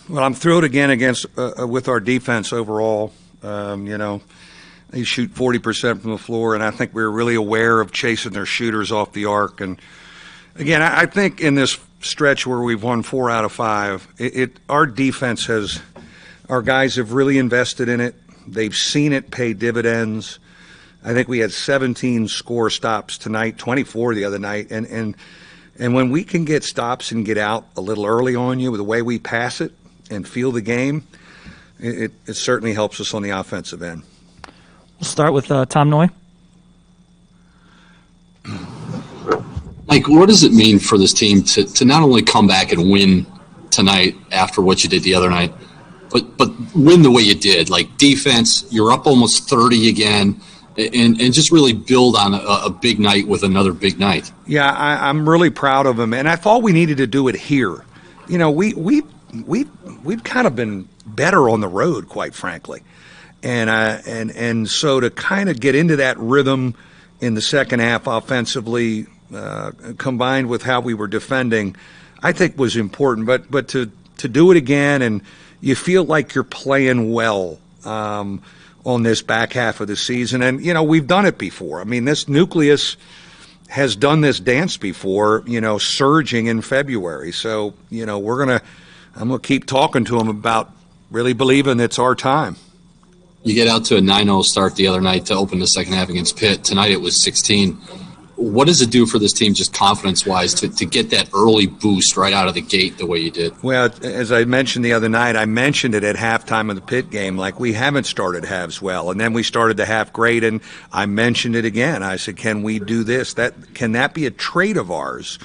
Well, I'm thrilled again against with our defense overall. They shoot 40% from the floor, and I think we're really aware of chasing their shooters off the arc. And again, I think in this stretch where we've won 4 out of 5, our defense our guys have really invested in it. They've seen it pay dividends. I think we had 17 score stops tonight, 24 the other night, and when we can get stops and get out a little early on you with the way we pass it and feel the game, it certainly helps us on the offensive end. We'll start with Tom Noy. Mike, what does it mean for this team to not only come back and win tonight after what you did the other night, but win the way you did? Like defense, you're up almost 30 again, and just really build on a big night with another big night. Yeah, I'm really proud of them, and I thought we needed to do it here. We've kind of been better on the road, quite frankly. And so to kind of get into that rhythm in the second half offensively, combined with how we were defending, I think was important. But to do it again, and you feel like you're playing well on this back half of the season. And, we've done it before. I mean, this nucleus has done this dance before, surging in February. So, I'm going to keep talking to them about really believing it's our time. You get out to a 9-0 start the other night to open the second half against Pitt. Tonight it was 16. What does it do for this team just confidence-wise to get that early boost right out of the gate the way you did? Well, as I mentioned the other night, I mentioned it at halftime of the Pitt game, like we haven't started halves well. And then we started the half great, and I mentioned it again. I said, can we do this? Can that be a trait of ours,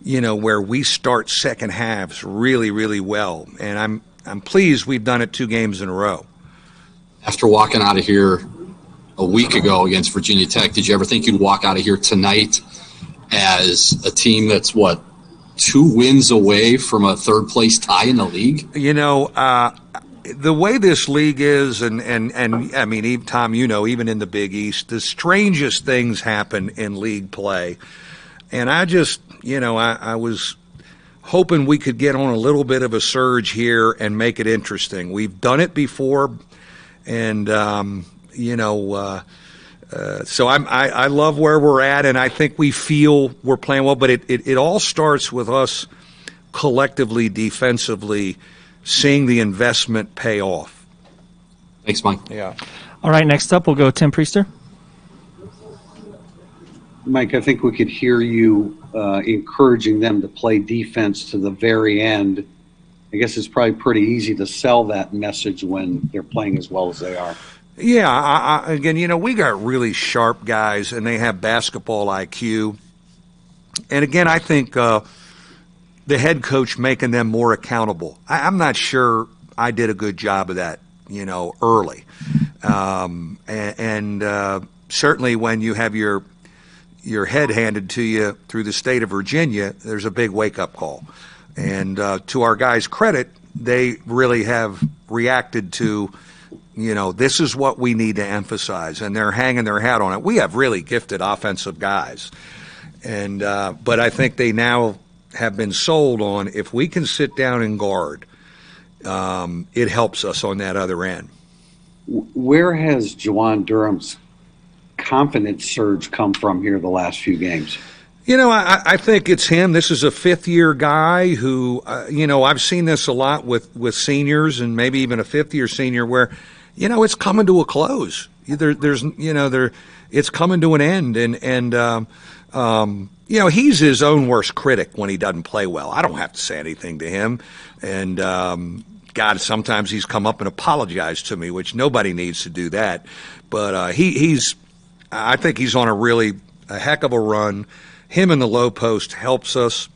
where we start second halves really, really well? And I'm pleased we've done it 2 games in a row. After walking out of here a week ago against Virginia Tech, did you ever think you'd walk out of here tonight as a team that's, 2 wins away from a third-place tie in the league? The way this league is, and I mean, Tom, even in the Big East, the strangest things happen in league play. And I just, I was hoping we could get on a little bit of a surge here and make it interesting. We've done it before. And, so I love where we're at, and I think we feel we're playing well. But it all starts with us collectively, defensively, seeing the investment pay off. Thanks, Mike. Yeah. All right, next up we'll go Tim Priester. Mike, I think we could hear you encouraging them to play defense to the very end. I guess it's probably pretty easy to sell that message when they're playing as well as they are. Yeah, again, we got really sharp guys, and they have basketball IQ. And again, I think the head coach making them more accountable. I'm not sure I did a good job of that, early. Certainly when you have your head handed to you through the state of Virginia, there's a big wake-up call. And to our guys' credit, they really have reacted to, this is what we need to emphasize, and they're hanging their hat on it. We have really gifted offensive guys, and but I think they now have been sold on if we can sit down and guard, it helps us on that other end. Where has Juwan Durham's confidence surge come from here the last few games? I think it's him. This is a fifth-year guy who, I've seen this a lot with seniors and maybe even a fifth-year senior where, it's coming to a close. It's coming to an end. And he's his own worst critic when he doesn't play well. I don't have to say anything to him. And, God, sometimes he's come up and apologized to me, which nobody needs to do that. But I think he's on a heck of a run. Him in the low post helps us.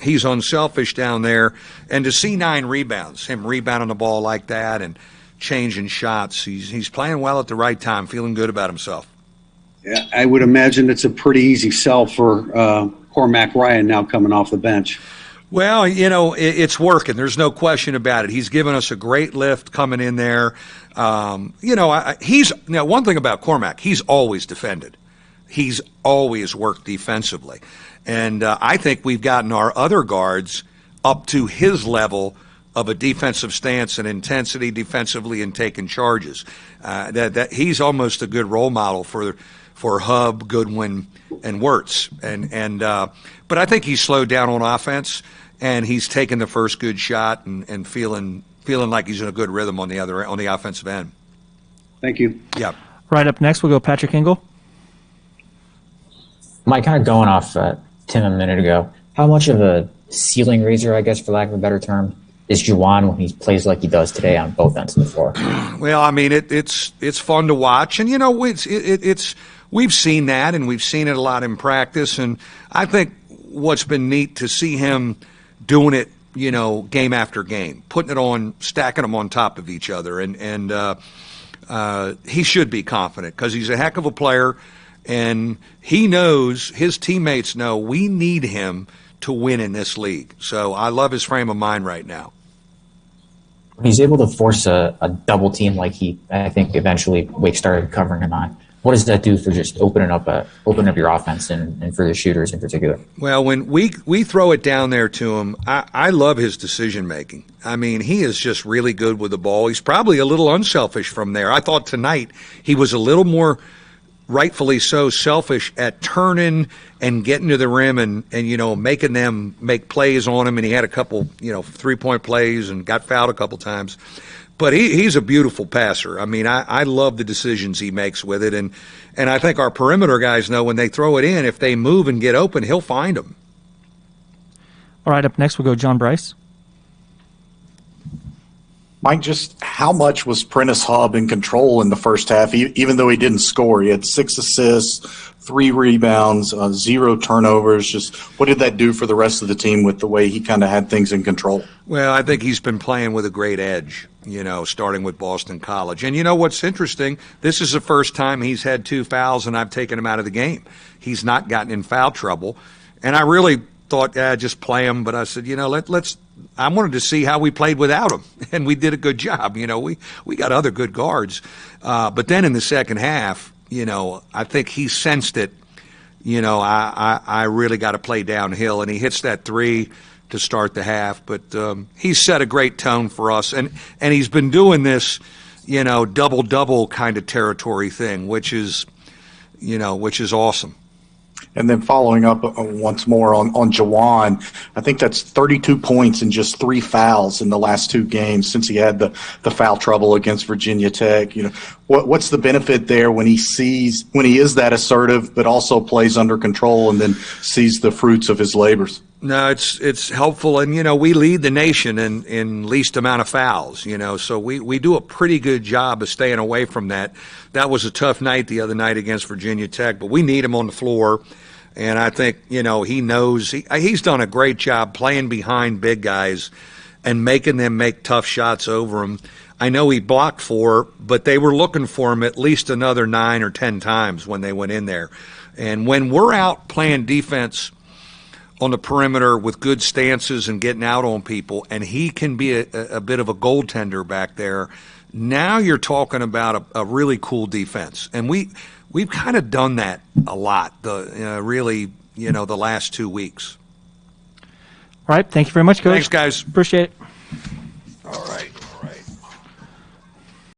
He's unselfish down there. And to see 9 rebounds, him rebounding the ball like that and changing shots, he's playing well at the right time, feeling good about himself. Yeah, I would imagine it's a pretty easy sell for Cormac Ryan now coming off the bench. Well, it's working. There's no question about it. He's given us a great lift coming in there. One thing about Cormac, he's always defended. He's always worked defensively. And I think we've gotten our other guards up to his level of a defensive stance and intensity defensively and taking charges. That he's almost a good role model for Hub, Goodwin, and Wirtz. But I think he's slowed down on offense, and he's taken the first good shot and feeling like he's in a good rhythm on the offensive end. Thank you. Yeah. Right up next, we'll go Patrick Engel. Mike, kind of going off Tim a minute ago, how much of a ceiling raiser, I guess, for lack of a better term, is Juwan when he plays like he does today on both ends of the floor? Well, I mean, it's fun to watch, and it's we've seen that, and we've seen it a lot in practice, and I think what's been neat to see him doing it, game after game, putting it on, stacking them on top of each other, and he should be confident because he's a heck of a player. And he knows, his teammates know, we need him to win in this league. So I love his frame of mind right now. When he's able to force a double team like I think eventually Wake started covering him on, what does that do for just opening up your offense and for the shooters in particular? Well, when we throw it down there to him, I love his decision making. I mean, he is just really good with the ball. He's probably a little unselfish from there. I thought tonight he was a little more, rightfully so, selfish at turning and getting to the rim and making them make plays on him. And he had a couple, 3-point plays and got fouled a couple times. But he's a beautiful passer. I mean, I love the decisions he makes with it. And I think our perimeter guys know when they throw it in, if they move and get open, he'll find them. All right, up next, we'll go John Bryce. Mike, just how much was Prentice Hub in control in the first half, even though he didn't score? He had 6 assists, 3 rebounds, 0 turnovers. Just what did that do for the rest of the team with the way he kind of had things in control? Well, I think he's been playing with a great edge, starting with Boston College. And what's interesting, this is the first time he's had 2 fouls and I've taken him out of the game. He's not gotten in foul trouble. And I really thought, just play him. But I said, I wanted to see how we played without him, and we did a good job. We got other good guards. But then in the second half, I think he sensed it. I really got to play downhill, and he hits that 3 to start the half. But he's set a great tone for us, and he's been doing this, double-double kind of territory thing, which is awesome. And then following up once more on Juwan, I think that's 32 points and just 3 fouls in the last 2 games since he had the foul trouble against Virginia Tech. What's the benefit there when he is that assertive but also plays under control and then sees the fruits of his labors? No, it's helpful, and we lead the nation in least amount of fouls. So we do a pretty good job of staying away from that. That was a tough night the other night against Virginia Tech, but we need him on the floor, and I think he knows he's done a great job playing behind big guys and making them make tough shots over him. I know he blocked 4, but they were looking for him at least another 9 or 10 times when they went in there, and when we're out playing defense on the perimeter with good stances and getting out on people, and he can be a bit of a goaltender back there. Now you're talking about a really cool defense, and we've kind of done that a lot. The last 2 weeks. All right, thank you very much, Coach. Thanks, guys. Appreciate it.